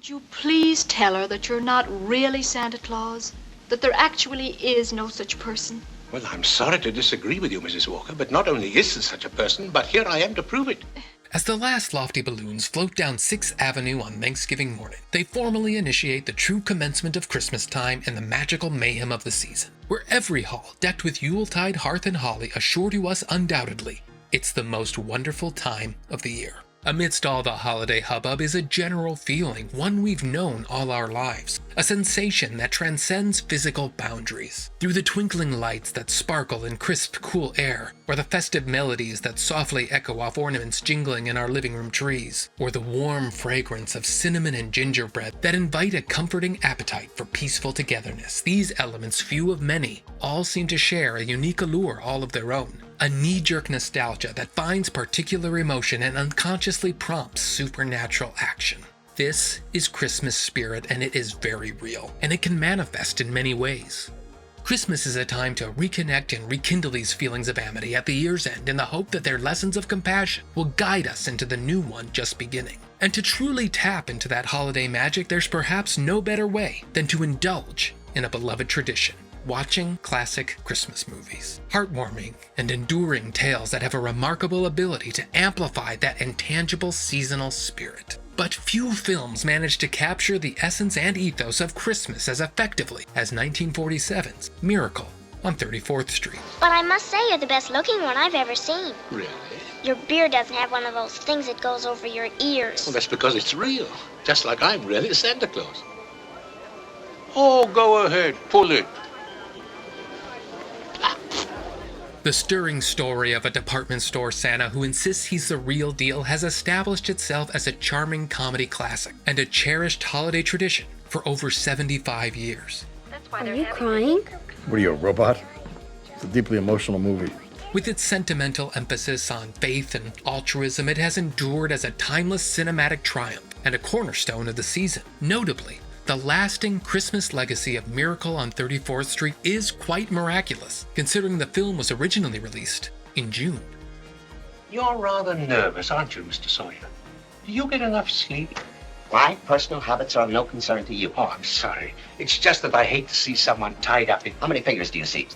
Would you please tell her that you're not really Santa Claus? That there actually is no such person? Well, I'm sorry to disagree with you, Mrs. Walker, but not only is there such a person, but here I am to prove it. As the last lofty balloons float down 6th Avenue on Thanksgiving morning, they formally initiate the true commencement of Christmas time and the magical mayhem of the season, where every hall decked with Yuletide hearth and holly assure to us undoubtedly it's the most wonderful time of the year. Amidst all the holiday hubbub is a general feeling, one we've known all our lives, a sensation that transcends physical boundaries. Through the twinkling lights that sparkle in crisp, cool air, or the festive melodies that softly echo off ornaments jingling in our living room trees, or the warm fragrance of cinnamon and gingerbread that invite a comforting appetite for peaceful togetherness, these elements, few of many, all seem to share a unique allure all of their own. A knee-jerk nostalgia that finds particular emotion and unconsciously prompts supernatural action. This is Christmas spirit, and it is very real, and it can manifest in many ways. Christmas is a time to reconnect and rekindle these feelings of amity at the year's end in the hope that their lessons of compassion will guide us into the new one just beginning. And to truly tap into that holiday magic, there's perhaps no better way than to indulge in a beloved tradition. Watching classic Christmas movies. Heartwarming and enduring tales that have a remarkable ability to amplify that intangible seasonal spirit. But few films manage to capture the essence and ethos of Christmas as effectively as 1947's Miracle on 34th Street. But I must say you're the best looking one I've ever seen. Really? Your beard doesn't have one of those things that goes over your ears. Well, that's because it's real. Just like I'm really Santa Claus. Oh, go ahead. Pull it. The stirring story of a department store Santa who insists he's the real deal has established itself as a charming comedy classic and a cherished holiday tradition for over 75 years. Are you crying? What are you, a robot? It's a deeply emotional movie. With its sentimental emphasis on faith and altruism, it has endured as a timeless cinematic triumph and a cornerstone of the season. Notably, the lasting Christmas legacy of Miracle on 34th Street is quite miraculous, considering the film was originally released in June. You're rather nervous, aren't you, Mr. Sawyer? Do you get enough sleep? My personal habits are of no concern to you. Oh, I'm sorry. It's just that I hate to see someone tied up in... How many fingers do you see?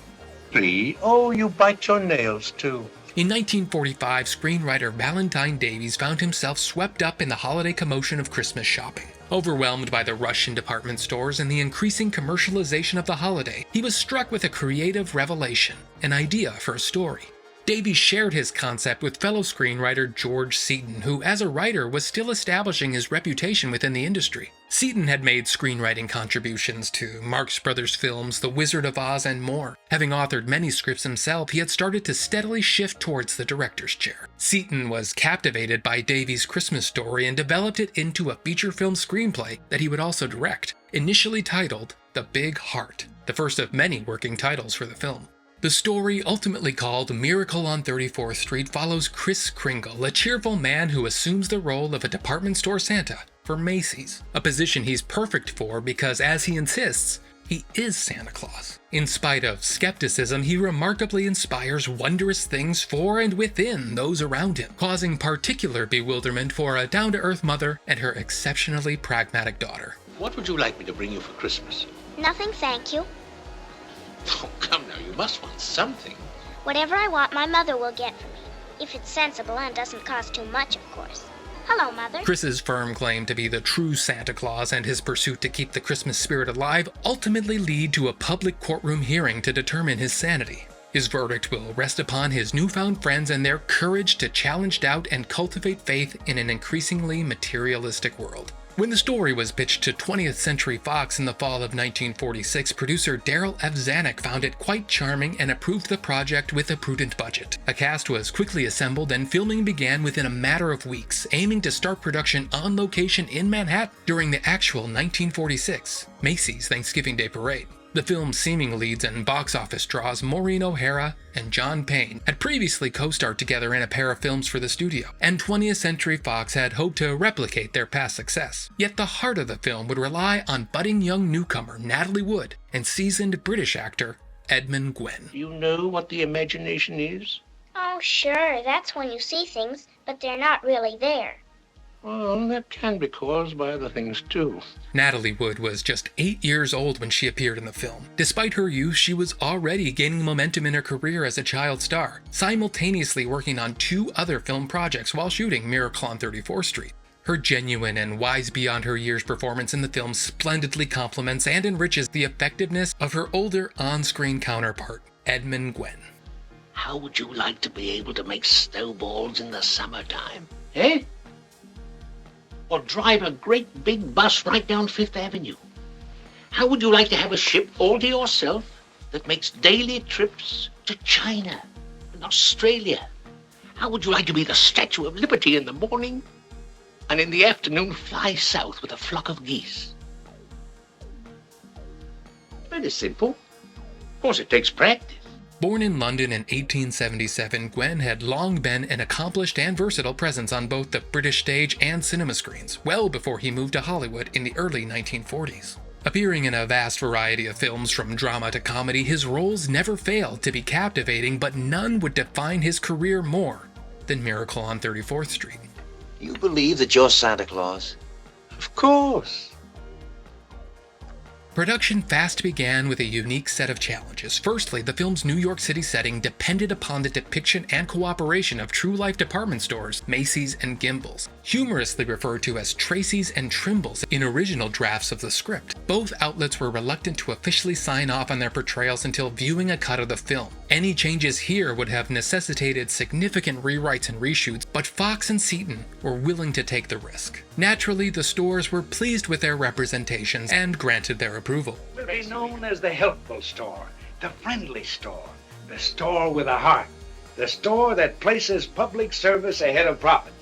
3. Oh, you bite your nails, too. In 1945, screenwriter Valentine Davies found himself swept up in the holiday commotion of Christmas shopping. Overwhelmed by the rush in department stores and the increasing commercialization of the holiday, he was struck with a creative revelation, an idea for a story. Davies shared his concept with fellow screenwriter George Seaton, who as a writer was still establishing his reputation within the industry. Seaton had made screenwriting contributions to Marx Brothers films, The Wizard of Oz, and more. Having authored many scripts himself, he had started to steadily shift towards the director's chair. Seaton was captivated by Davies' Christmas story and developed it into a feature film screenplay that he would also direct, initially titled The Big Heart, the first of many working titles for the film. The story, ultimately called Miracle on 34th Street, follows Kris Kringle, a cheerful man who assumes the role of a department store Santa for Macy's, a position he's perfect for because, as he insists, he is Santa Claus. In spite of skepticism, he remarkably inspires wondrous things for and within those around him, causing particular bewilderment for a down-to-earth mother and her exceptionally pragmatic daughter. What would you like me to bring you for Christmas? Nothing, thank you. Oh, come now, you must want something. Whatever I want, my mother will get for me. If it's sensible and doesn't cost too much, of course. Hello, Mother. Chris's firm claim to be the true Santa Claus and his pursuit to keep the Christmas spirit alive ultimately lead to a public courtroom hearing to determine his sanity. His verdict will rest upon his newfound friends and their courage to challenge doubt and cultivate faith in an increasingly materialistic world. When the story was pitched to 20th Century Fox in the fall of 1946, producer Darryl F. Zanuck found it quite charming and approved the project with a prudent budget. A cast was quickly assembled and filming began within a matter of weeks, aiming to start production on location in Manhattan during the actual 1946 Macy's Thanksgiving Day Parade. The film's seeming leads and box office draws, Maureen O'Hara and John Payne, had previously co-starred together in a pair of films for the studio, and 20th Century Fox had hoped to replicate their past success. Yet the heart of the film would rely on budding young newcomer Natalie Wood and seasoned British actor Edmund Gwenn. Do you know what the imagination is? Oh, sure, that's when you see things, but they're not really there. Well, that can be caused by other things, too. Natalie Wood was just 8 years old when she appeared in the film. Despite her youth, she was already gaining momentum in her career as a child star, simultaneously working on 2 other film projects while shooting Miracle on 34th Street. Her genuine and wise beyond her years performance in the film splendidly complements and enriches the effectiveness of her older on-screen counterpart, Edmund Gwenn. How would you like to be able to make snowballs in the summertime? Eh? Or drive a great big bus right down Fifth Avenue? How would you like to have a ship all to yourself that makes daily trips to China and Australia? How would you like to be the Statue of Liberty in the morning and in the afternoon fly south with a flock of geese? Very simple. Of course, it takes practice. Born in London in 1877, Gwenn had long been an accomplished and versatile presence on both the British stage and cinema screens, well before he moved to Hollywood in the early 1940s. Appearing in a vast variety of films from drama to comedy, his roles never failed to be captivating, but none would define his career more than Miracle on 34th Street. You believe that you're Santa Claus? Of course. Production fast began with a unique set of challenges. Firstly, the film's New York City setting depended upon the depiction and cooperation of true-life department stores, Macy's and Gimbel's, humorously referred to as Tracy's and Trimble's in original drafts of the script. Both outlets were reluctant to officially sign off on their portrayals until viewing a cut of the film. Any changes here would have necessitated significant rewrites and reshoots, but Fox and Seaton were willing to take the risk. Naturally, the stores were pleased with their representations and granted their approval. Will be known as the helpful store, the friendly store, the store with a heart, the store that places public service ahead of profit,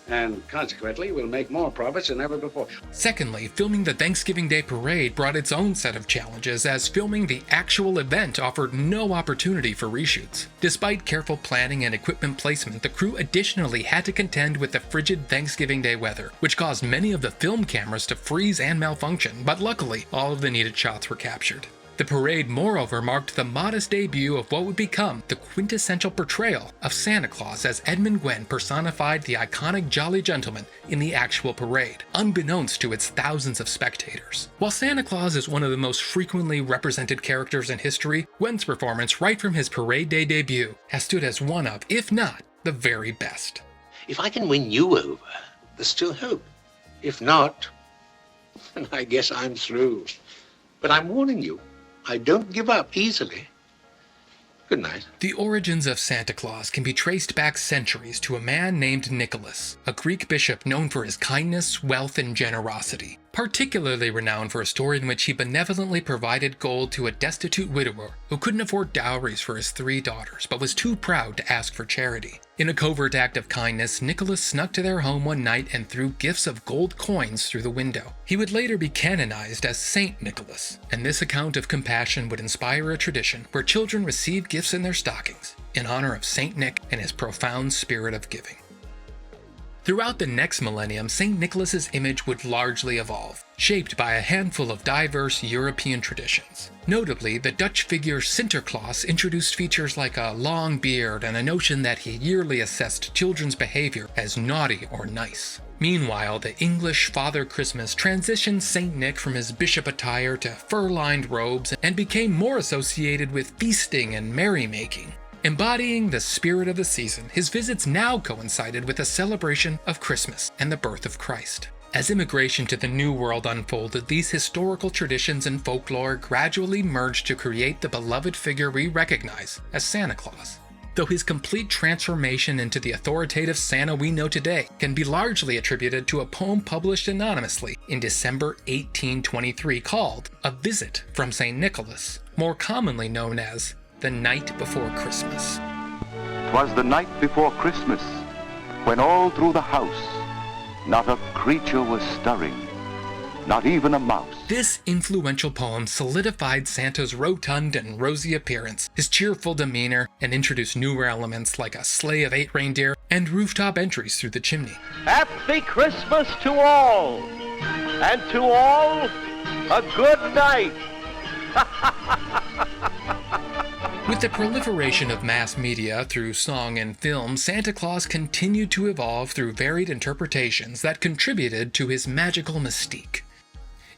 and consequently will make more profits than ever before. Secondly, filming the Thanksgiving Day Parade brought its own set of challenges, as filming the actual event offered no opportunity for reshoots. Despite careful planning and equipment placement, the crew additionally had to contend with the frigid Thanksgiving Day weather, which caused many of the film cameras to freeze and malfunction, but luckily, all of the needed shots were captured. The parade, moreover, marked the modest debut of what would become the quintessential portrayal of Santa Claus, as Edmund Gwenn personified the iconic Jolly Gentleman in the actual parade, unbeknownst to its thousands of spectators. While Santa Claus is one of the most frequently represented characters in history, Gwenn's performance right from his parade day debut has stood as one of, if not, the very best. If I can win you over, there's still hope. If not, then I guess I'm through. But I'm warning you, I don't give up easily. Good night. The origins of Santa Claus can be traced back centuries to a man named Nicholas, a Greek bishop known for his kindness, wealth, and generosity. Particularly renowned for a story in which he benevolently provided gold to a destitute widower who couldn't afford dowries for his 3 daughters, but was too proud to ask for charity. In a covert act of kindness, Nicholas snuck to their home one night and threw gifts of gold coins through the window. He would later be canonized as Saint Nicholas, and this account of compassion would inspire a tradition where children received gifts in their stockings in honor of Saint Nick and his profound spirit of giving. Throughout the next millennium, St. Nicholas's image would largely evolve, shaped by a handful of diverse European traditions. Notably, the Dutch figure Sinterklaas introduced features like a long beard and a notion that he yearly assessed children's behavior as naughty or nice. Meanwhile, the English Father Christmas transitioned St. Nick from his bishop attire to fur-lined robes and became more associated with feasting and merrymaking. Embodying the spirit of the season, his visits now coincided with a celebration of Christmas and the birth of Christ. As immigration to the New World unfolded, these historical traditions and folklore gradually merged to create the beloved figure we recognize as Santa Claus. Though his complete transformation into the authoritative Santa we know today can be largely attributed to a poem published anonymously in December 1823 called A Visit from St. Nicholas, more commonly known as The Night Before Christmas. 'Twas the night before Christmas, when all through the house not a creature was stirring, not even a mouse. This influential poem solidified Santa's rotund and rosy appearance, his cheerful demeanor, and introduced newer elements like a sleigh of 8 reindeer and rooftop entries through the chimney. Happy Christmas to all, and to all a good night. With the proliferation of mass media through song and film, Santa Claus continued to evolve through varied interpretations that contributed to his magical mystique.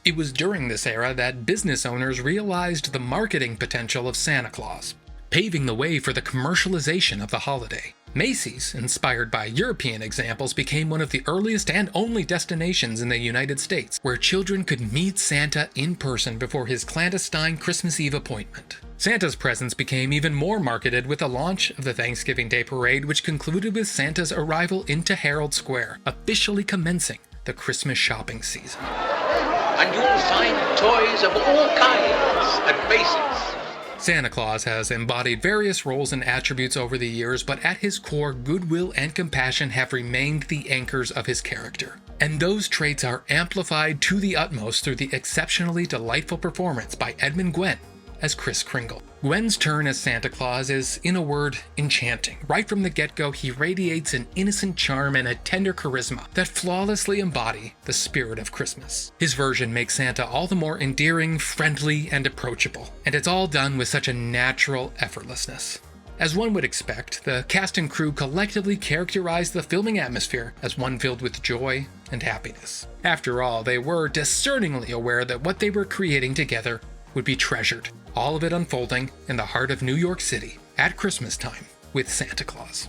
It was during this era that business owners realized the marketing potential of Santa Claus, paving the way for the commercialization of the holiday. Macy's, inspired by European examples, became one of the earliest and only destinations in the United States where children could meet Santa in person before his clandestine Christmas Eve appointment. Santa's presence became even more marketed with the launch of the Thanksgiving Day Parade, which concluded with Santa's arrival into Herald Square, officially commencing the Christmas shopping season. And you'll find toys of all kinds at Macy's. Santa Claus has embodied various roles and attributes over the years, but at his core, goodwill and compassion have remained the anchors of his character. And those traits are amplified to the utmost through the exceptionally delightful performance by Edmund Gwenn as Kris Kringle. Gwenn's turn as Santa Claus is, in a word, enchanting. Right from the get-go, he radiates an innocent charm and a tender charisma that flawlessly embody the spirit of Christmas. His version makes Santa all the more endearing, friendly, and approachable, and it's all done with such a natural effortlessness. As one would expect, the cast and crew collectively characterized the filming atmosphere as one filled with joy and happiness. After all, they were discerningly aware that what they were creating together would be treasured, all of it unfolding in the heart of New York City at Christmas time with Santa Claus.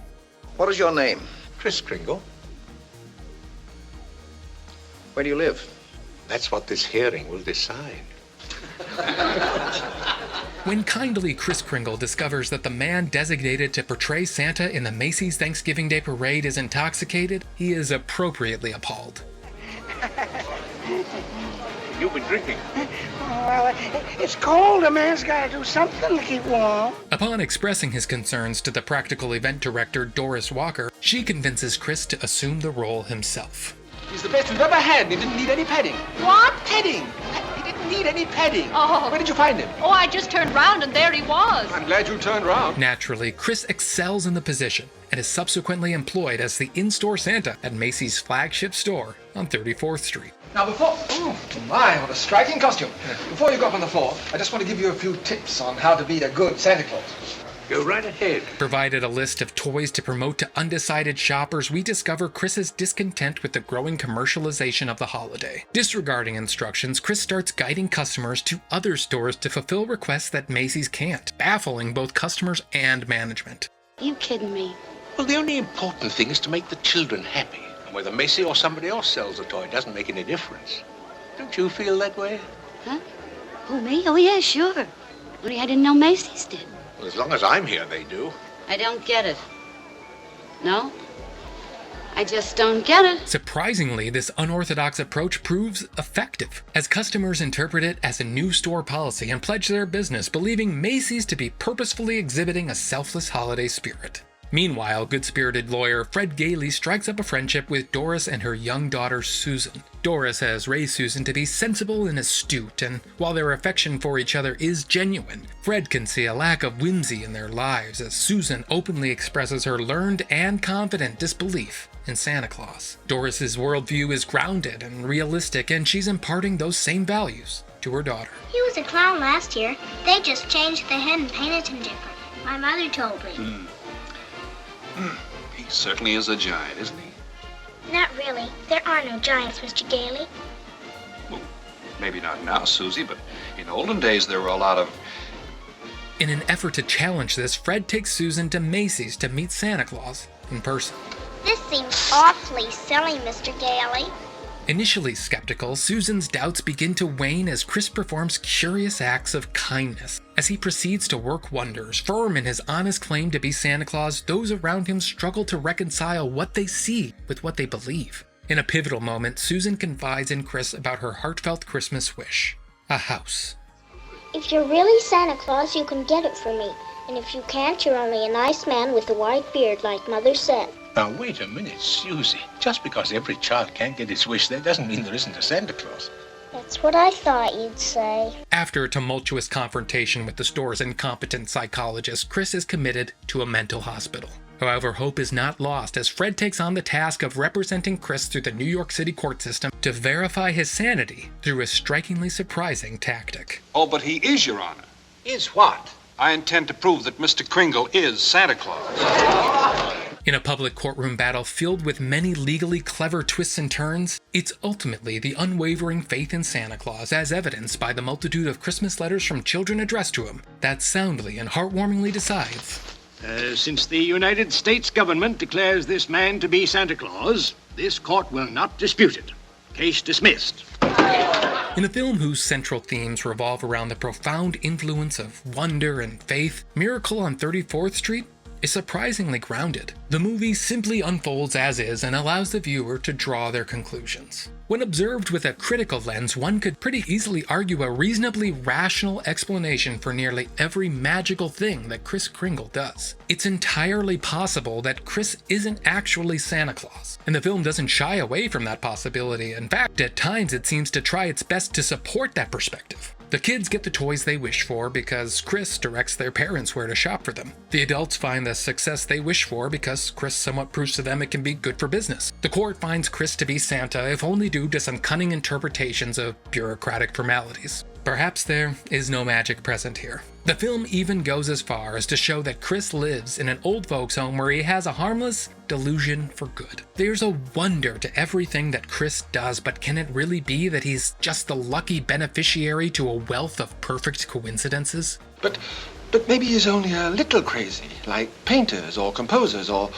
What is your name? Kris Kringle. Where do you live? That's what this hearing will decide. When kindly Kris Kringle discovers that the man designated to portray Santa in the Macy's Thanksgiving Day Parade is intoxicated, he is appropriately appalled. You've been drinking. Well, it's cold. A man's got to do something to keep warm. Upon expressing his concerns to the practical event director, Doris Walker, she convinces Kris to assume the role himself. He's the best we've ever had, and he didn't need any petting. What? Petting! He didn't need any petting. Oh. Where did you find him? Oh, I just turned round and there he was. I'm glad you turned round. Naturally, Kris excels in the position and is subsequently employed as the in-store Santa at Macy's flagship store on 34th Street. Now before... Oh, my, what a striking costume. Before you go up on the floor, I just want to give you a few tips on how to be a good Santa Claus. Go right ahead. Provided a list of toys to promote to undecided shoppers, we discover Kris's discontent with the growing commercialization of the holiday. Disregarding instructions, Kris starts guiding customers to other stores to fulfill requests that Macy's can't, baffling both customers and management. You kidding me? Well, the only important thing is to make the children happy. And whether Macy or somebody else sells the toy doesn't make any difference. Don't you feel that way? Huh? Oh, me? Oh, yeah, sure. Only I didn't know Macy's did. Well, as long as I'm here, they do. I don't get it. No? I just don't get it. Surprisingly, this unorthodox approach proves effective, as customers interpret it as a new store policy and pledge their business, believing Macy's to be purposefully exhibiting a selfless holiday spirit. Meanwhile, good-spirited lawyer Fred Gailey strikes up a friendship with Doris and her young daughter Susan. Doris has raised Susan to be sensible and astute, and while their affection for each other is genuine, Fred can see a lack of whimsy in their lives as Susan openly expresses her learned and confident disbelief in Santa Claus. Doris's worldview is grounded and realistic, and she's imparting those same values to her daughter. He was a clown last year. They just changed the head and painted him different. My mother told me. He certainly is a giant, isn't he? Not really. There are no giants, Mr. Gailey. Well, maybe not now, Susie, but in olden days there were a lot of... In an effort to challenge this, Fred takes Susan to Macy's to meet Santa Claus in person. This seems awfully silly, Mr. Gailey. Initially skeptical, Susan's doubts begin to wane as Kris performs curious acts of kindness. As he proceeds to work wonders, firm in his honest claim to be Santa Claus, those around him struggle to reconcile what they see with what they believe. In a pivotal moment, Susan confides in Kris about her heartfelt Christmas wish: a house. If you're really Santa Claus, you can get it for me. And if you can't, you're only a nice man with a white beard, like Mother said. Now, wait a minute, Susie. Just because every child can't get his wish, that doesn't mean there isn't a Santa Claus. That's what I thought you'd say. After a tumultuous confrontation with the store's incompetent psychologist, Kris is committed to a mental hospital. However, hope is not lost as Fred takes on the task of representing Kris through the New York City court system to verify his sanity through a strikingly surprising tactic. Oh, but he is, Your Honor. Is what? I intend to prove that Mr. Kringle is Santa Claus. In a public courtroom battle filled with many legally clever twists and turns, it's ultimately the unwavering faith in Santa Claus, as evidenced by the multitude of Christmas letters from children addressed to him, that soundly and heartwarmingly decides. Since the United States government declares this man to be Santa Claus, this court will not dispute it. Case dismissed. In a film whose central themes revolve around the profound influence of wonder and faith, Miracle on 34th Street is surprisingly grounded. The movie simply unfolds as is and allows the viewer to draw their conclusions. When observed with a critical lens, one could pretty easily argue a reasonably rational explanation for nearly every magical thing that Kris Kringle does. It's entirely possible that Kris isn't actually Santa Claus, and the film doesn't shy away from that possibility. In fact, at times it seems to try its best to support that perspective. The kids get the toys they wish for because Kris directs their parents where to shop for them. The adults find the success they wish for because Kris somewhat proves to them it can be good for business. The court finds Kris to be Santa, if only due to some cunning interpretations of bureaucratic formalities. Perhaps there is no magic present here. The film even goes as far as to show that Kris lives in an old folks' home where he has a harmless delusion for good. There's a wonder to everything that Kris does, but can it really be that he's just the lucky beneficiary to a wealth of perfect coincidences? But maybe he's only a little crazy, like painters or composers or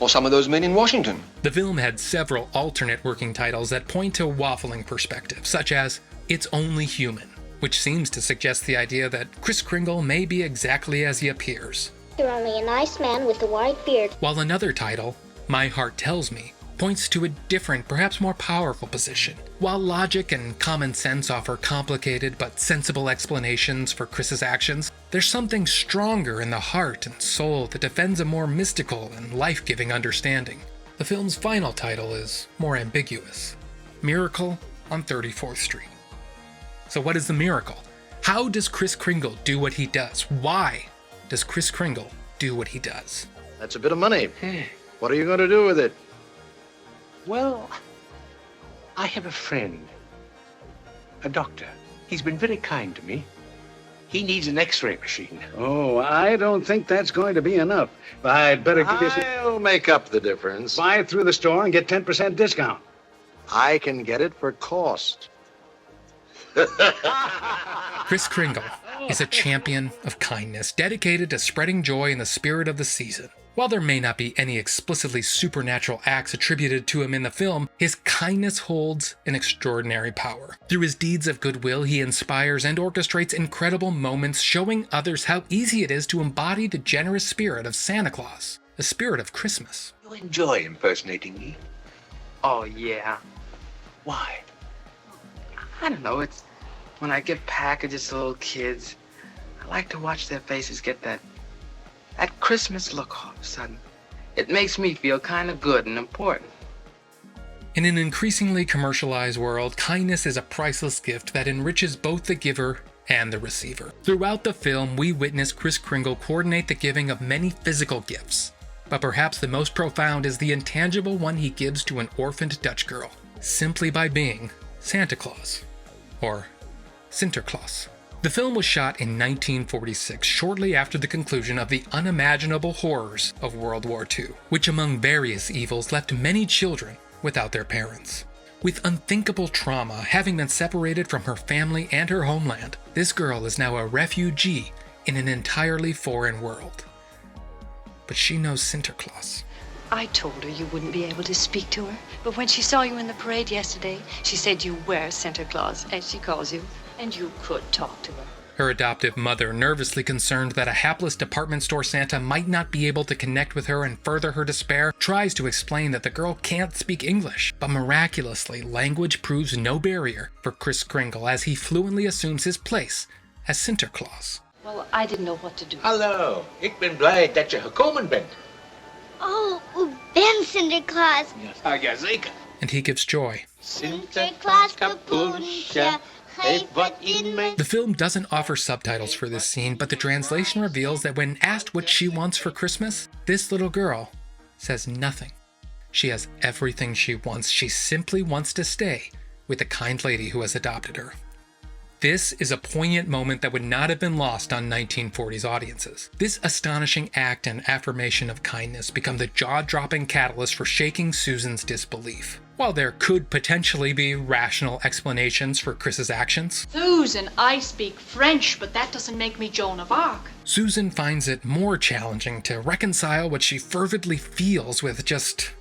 some of those men in Washington. The film had several alternate working titles that point to waffling perspectives, such as It's Only Human, which seems to suggest the idea that Kris Kringle may be exactly as he appears. You're only a nice man with a white beard. While another title, My Heart Tells Me, points to a different, perhaps more powerful position. While logic and common sense offer complicated but sensible explanations for Kris's actions, there's something stronger in the heart and soul that defends a more mystical and life-giving understanding. The film's final title is more ambiguous, Miracle on 34th Street. So what is the miracle? How does Kris Kringle do what he does? Why does Kris Kringle do what he does? That's a bit of money. What are you going to do with it? Well, I have a friend, a doctor. He's been very kind to me. He needs an X-ray machine. Oh, I don't think that's going to be enough. I'd better give you some... I'll make up the difference. Buy it through the store and get 10% discount. I can get it for cost. Kris Kringle is a champion of kindness, dedicated to spreading joy in the spirit of the season. While there may not be any explicitly supernatural acts attributed to him in the film, his kindness holds an extraordinary power. Through his deeds of goodwill, he inspires and orchestrates incredible moments, showing others how easy it is to embody the generous spirit of Santa Claus, the spirit of Christmas. You enjoy impersonating me? Oh, yeah. Why? I don't know, it's when I give packages to little kids, I like to watch their faces get that Christmas look all of a sudden. It makes me feel kind of good and important. In an increasingly commercialized world, kindness is a priceless gift that enriches both the giver and the receiver. Throughout the film, we witness Kris Kringle coordinate the giving of many physical gifts, but perhaps the most profound is the intangible one he gives to an orphaned Dutch girl, simply by being Santa Claus, or Sinterklaas. The film was shot in 1946, shortly after the conclusion of the unimaginable horrors of World War II, which among various evils left many children without their parents. With unthinkable trauma, having been separated from her family and her homeland, this girl is now a refugee in an entirely foreign world. But she knows Sinterklaas. I told her you wouldn't be able to speak to her, but when she saw you in the parade yesterday, she said you were Santa Claus, as she calls you, and you could talk to her. Her adoptive mother, nervously concerned that a hapless department store Santa might not be able to connect with her and further her despair, tries to explain that the girl can't speak English. But miraculously, language proves no barrier for Kris Kringle as he fluently assumes his place as Sinterklaas. Well, I didn't know what to do. Hallo, ik ben blij dat je gekomen bent. Oh, ben Sinterklaas. Ja, jazeker. And he gives joy. Sinterklaas kapoentje. The film doesn't offer subtitles for this scene, but the translation reveals that when asked what she wants for Christmas, this little girl says nothing. She has everything she wants. She simply wants to stay with the kind lady who has adopted her. This is a poignant moment that would not have been lost on 1940s audiences. This astonishing act and affirmation of kindness become the jaw-dropping catalyst for shaking Susan's disbelief. While there could potentially be rational explanations for Chris's actions, Susan, I speak French, but that doesn't make me Joan of Arc. Susan finds it more challenging to reconcile what she fervently feels with just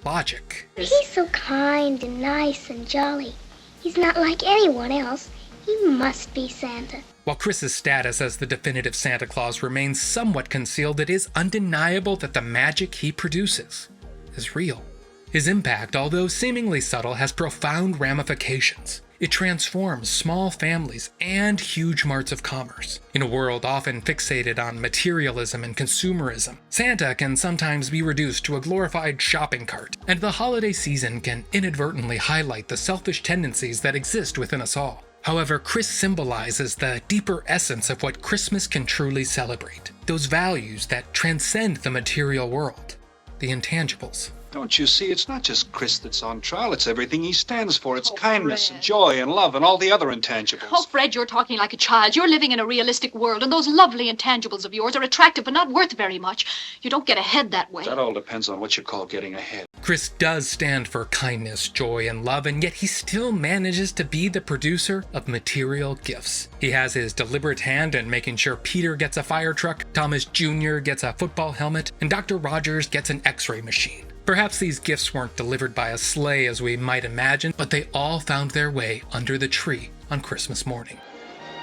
logic. He's so kind and nice and jolly. He's not like anyone else. He must be Santa. While Chris's status as the definitive Santa Claus remains somewhat concealed, it is undeniable that the magic he produces is real. His impact, although seemingly subtle, has profound ramifications. It transforms small families and huge marts of commerce. In a world often fixated on materialism and consumerism, Santa can sometimes be reduced to a glorified shopping cart, and the holiday season can inadvertently highlight the selfish tendencies that exist within us all. However, Chris symbolizes the deeper essence of what Christmas can truly celebrate. Those values that transcend the material world, the intangibles. Don't you see, it's not just Chris that's on trial, it's everything he stands for. It's kindness and joy and love and all the other intangibles. Oh, Fred, you're talking like a child. You're living in a realistic world, and those lovely intangibles of yours are attractive but not worth very much. You don't get ahead that way. That all depends on what you call getting ahead. Chris does stand for kindness, joy, and love, and yet he still manages to be the producer of material gifts. He has his deliberate hand in making sure Peter gets a fire truck, Thomas Jr. gets a football helmet, and Dr. Rogers gets an X-ray machine. Perhaps these gifts weren't delivered by a sleigh as we might imagine, but they all found their way under the tree on Christmas morning.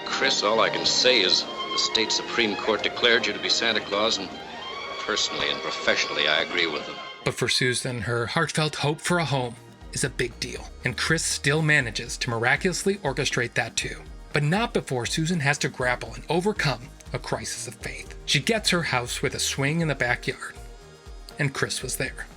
Chris, all I can say is the state Supreme Court declared you to be Santa Claus, and personally and professionally I agree with them. But for Susan, her heartfelt hope for a home is a big deal, and Chris still manages to miraculously orchestrate that too. But not before Susan has to grapple and overcome a crisis of faith. She gets her house with a swing in the backyard, and Chris was there.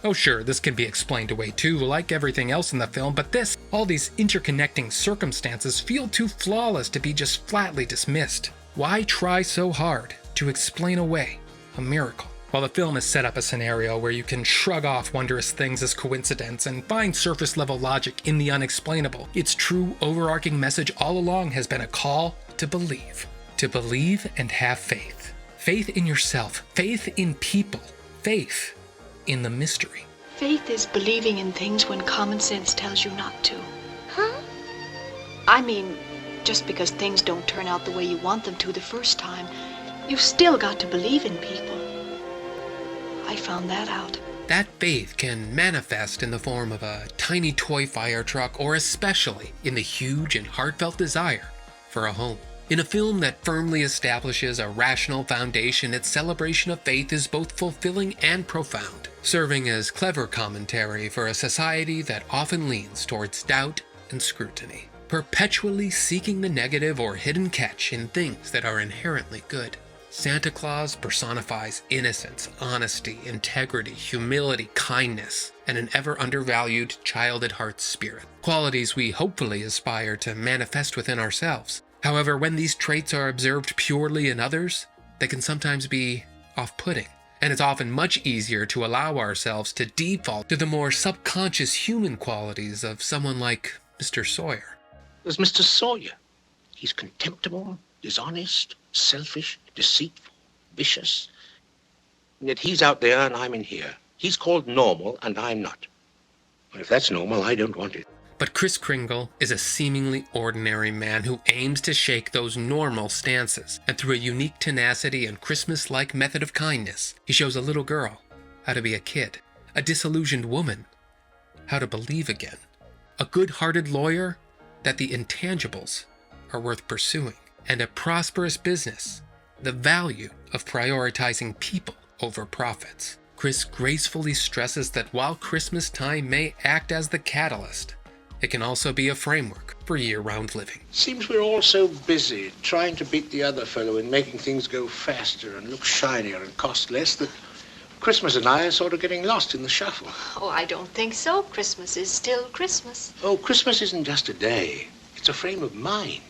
Oh sure, this can be explained away too, like everything else in the film, but all these interconnecting circumstances feel too flawless to be just flatly dismissed. Why try so hard to explain away a miracle? While the film has set up a scenario where you can shrug off wondrous things as coincidence and find surface-level logic in the unexplainable, its true overarching message all along has been a call to believe. To believe and have faith. Faith in yourself, faith in people, faith in the mystery. Faith is believing in things when common sense tells you not to. Huh? I mean, just because things don't turn out the way you want them to the first time, you've still got to believe in people. I found that out. That faith can manifest in the form of a tiny toy fire truck, or especially in the huge and heartfelt desire for a home. In a film that firmly establishes a rational foundation, its celebration of faith is both fulfilling and profound, serving as clever commentary for a society that often leans towards doubt and scrutiny, perpetually seeking the negative or hidden catch in things that are inherently good. Santa Claus personifies innocence, honesty, integrity, humility, kindness, and an ever undervalued child at heart spirit, qualities we hopefully aspire to manifest within ourselves. However, when these traits are observed purely in others, they can sometimes be off-putting, and it's often much easier to allow ourselves to default to the more subconscious human qualities of someone like Mr. Sawyer. There's Mr. Sawyer. He's contemptible, dishonest, selfish, deceitful, vicious. And yet he's out there and I'm in here. He's called normal and I'm not. Well, if that's normal, I don't want it. But Kris Kringle is a seemingly ordinary man who aims to shake those normal stances, and through a unique tenacity and Christmas-like method of kindness, he shows a little girl how to be a kid, a disillusioned woman how to believe again, a good-hearted lawyer that the intangibles are worth pursuing, and a prosperous business the value of prioritizing people over profits. Chris gracefully stresses that while Christmas time may act as the catalyst, it can also be a framework for year-round living. Seems we're all so busy trying to beat the other fellow in making things go faster and look shinier and cost less that Christmas and I are sort of getting lost in the shuffle. Oh, I don't think so. Christmas is still Christmas. Oh, Christmas isn't just a day. It's a frame of mind.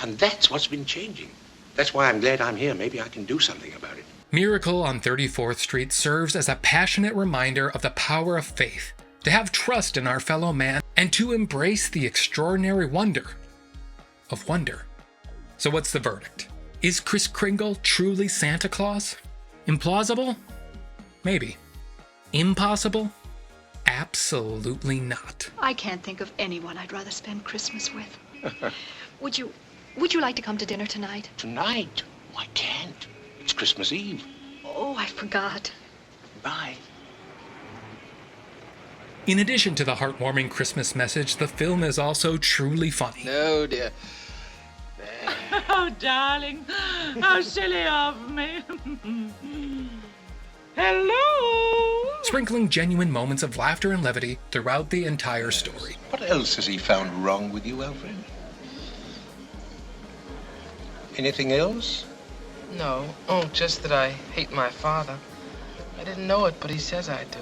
And that's what's been changing. That's why I'm glad I'm here. Maybe I can do something about it. Miracle on 34th Street serves as a passionate reminder of the power of faith, to have trust in our fellow man, and to embrace the extraordinary wonder of wonder. So what's the verdict? Is Kris Kringle truly Santa Claus? Implausible? Maybe. Impossible? Absolutely not. I can't think of anyone I'd rather spend Christmas with. Would you like to come to dinner tonight? Tonight? Oh, I can't. It's Christmas Eve. Oh, I forgot. Bye. In addition to the heartwarming Christmas message, the film is also truly funny. No, dear. Oh, darling. How silly of me. Hello? Sprinkling genuine moments of laughter and levity throughout the entire story. What else has he found wrong with you, Alfred? Anything else? No. Oh, just that I hate my father. I didn't know it, but he says I do.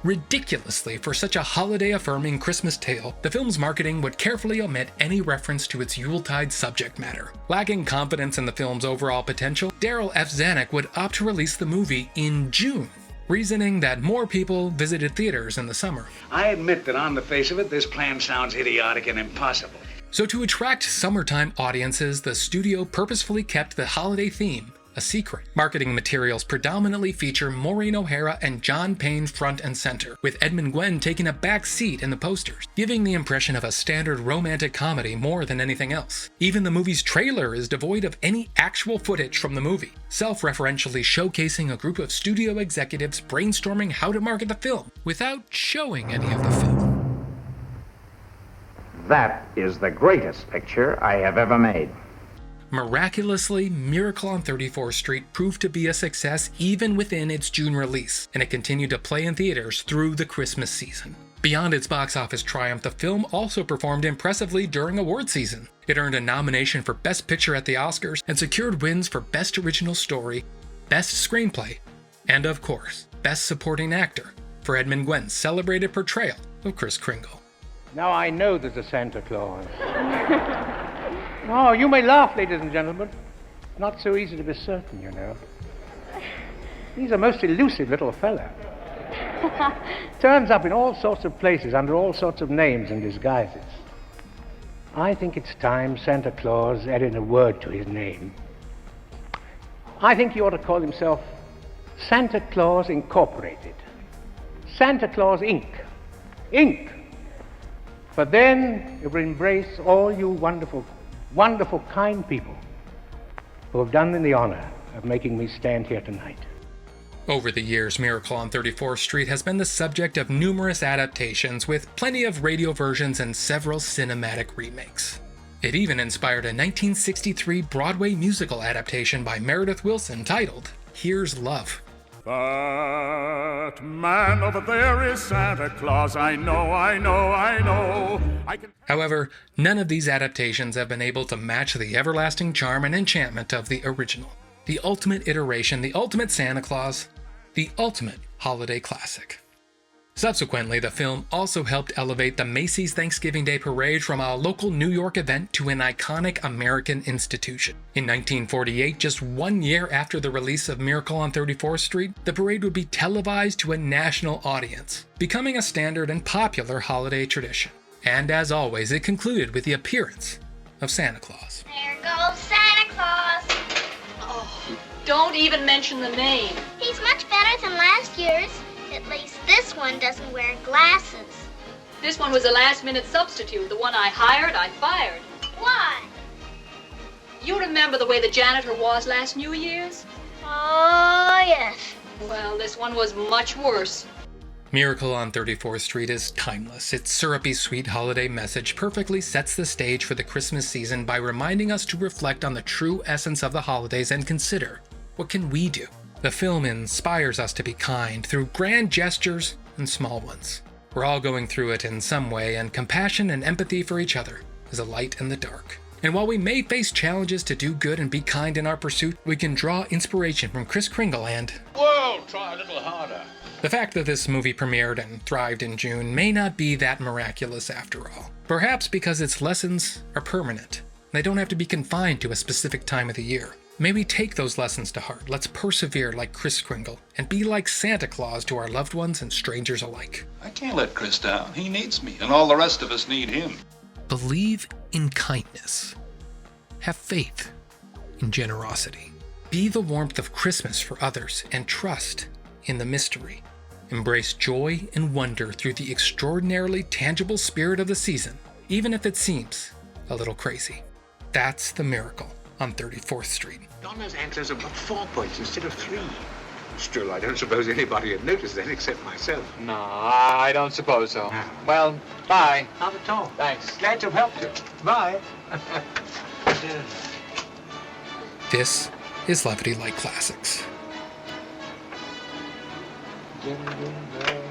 Ridiculously, for such a holiday-affirming Christmas tale, the film's marketing would carefully omit any reference to its Yuletide subject matter. Lacking confidence in the film's overall potential, Darryl F. Zanuck would opt to release the movie in June, reasoning that more people visited theaters in the summer. I admit that on the face of it, this plan sounds idiotic and impossible. So to attract summertime audiences, the studio purposefully kept the holiday theme a secret. Marketing materials predominantly feature Maureen O'Hara and John Payne front and center, with Edmund Gwenn taking a back seat in the posters, giving the impression of a standard romantic comedy more than anything else. Even the movie's trailer is devoid of any actual footage from the movie, self-referentially showcasing a group of studio executives brainstorming how to market the film without showing any of the film. That is the greatest picture I have ever made. Miraculously, Miracle on 34th Street proved to be a success even within its June release, and it continued to play in theaters through the Christmas season. Beyond its box office triumph, the film also performed impressively during award season. It earned a nomination for Best Picture at the Oscars and secured wins for Best Original Story, Best Screenplay, and of course, Best Supporting Actor for Edmund Gwenn's celebrated portrayal of Kris Kringle. Now I know there's a Santa Claus. Oh, you may laugh, ladies and gentlemen. Not so easy to be certain, you know. He's a most elusive little fella. Turns up in all sorts of places under all sorts of names and disguises. I think it's time Santa Claus added a word to his name. I think he ought to call himself Santa Claus Incorporated. Santa Claus Inc. Inc. For then it will embrace all you wonderful, kind people who have done me the honor of making me stand here tonight. Over the years, Miracle on 34th Street has been the subject of numerous adaptations, with plenty of radio versions and several cinematic remakes. It even inspired a 1963 Broadway musical adaptation by Meredith Willson titled Here's Love. That man over there is Santa Claus. I know. However, none of these adaptations have been able to match the everlasting charm and enchantment of the original. The ultimate iteration, the ultimate Santa Claus, the ultimate holiday classic. Subsequently, the film also helped elevate the Macy's Thanksgiving Day Parade from a local New York event to an iconic American institution. In 1948, just 1 year after the release of Miracle on 34th Street, the parade would be televised to a national audience, becoming a standard and popular holiday tradition. And as always, it concluded with the appearance of Santa Claus. There goes Santa Claus. Oh, don't even mention the name. He's much better than last year's. At least this one doesn't wear glasses. This one was a last-minute substitute. The one I hired, I fired. Why? You remember the way the janitor was last New Year's? Oh, yes. Well, this one was much worse. Miracle on 34th Street is timeless. Its syrupy sweet holiday message perfectly sets the stage for the Christmas season by reminding us to reflect on the true essence of the holidays and consider, what can we do? The film inspires us to be kind through grand gestures and small ones. We're all going through it in some way, and compassion and empathy for each other is a light in the dark. And while we may face challenges to do good and be kind in our pursuit, we can draw inspiration from Kris Kringle and... Whoa, try a little harder. The fact that this movie premiered and thrived in June may not be that miraculous after all. Perhaps because its lessons are permanent. They don't have to be confined to a specific time of the year. May we take those lessons to heart. Let's persevere like Kris Kringle and be like Santa Claus to our loved ones and strangers alike. I can't let Kris down. He needs me, and all the rest of us need him. Believe in kindness. Have faith in generosity. Be the warmth of Christmas for others and trust in the mystery. Embrace joy and wonder through the extraordinarily tangible spirit of the season, even if it seems a little crazy. That's the miracle on 34th Street. Donna's antlers are but 4 points instead of 3. Still, I don't suppose anybody had noticed that except myself. No, I don't suppose so. Well, bye. Not at all. Thanks. Glad to have helped you. Bye. This is Levity Light Classics. Jingle bell.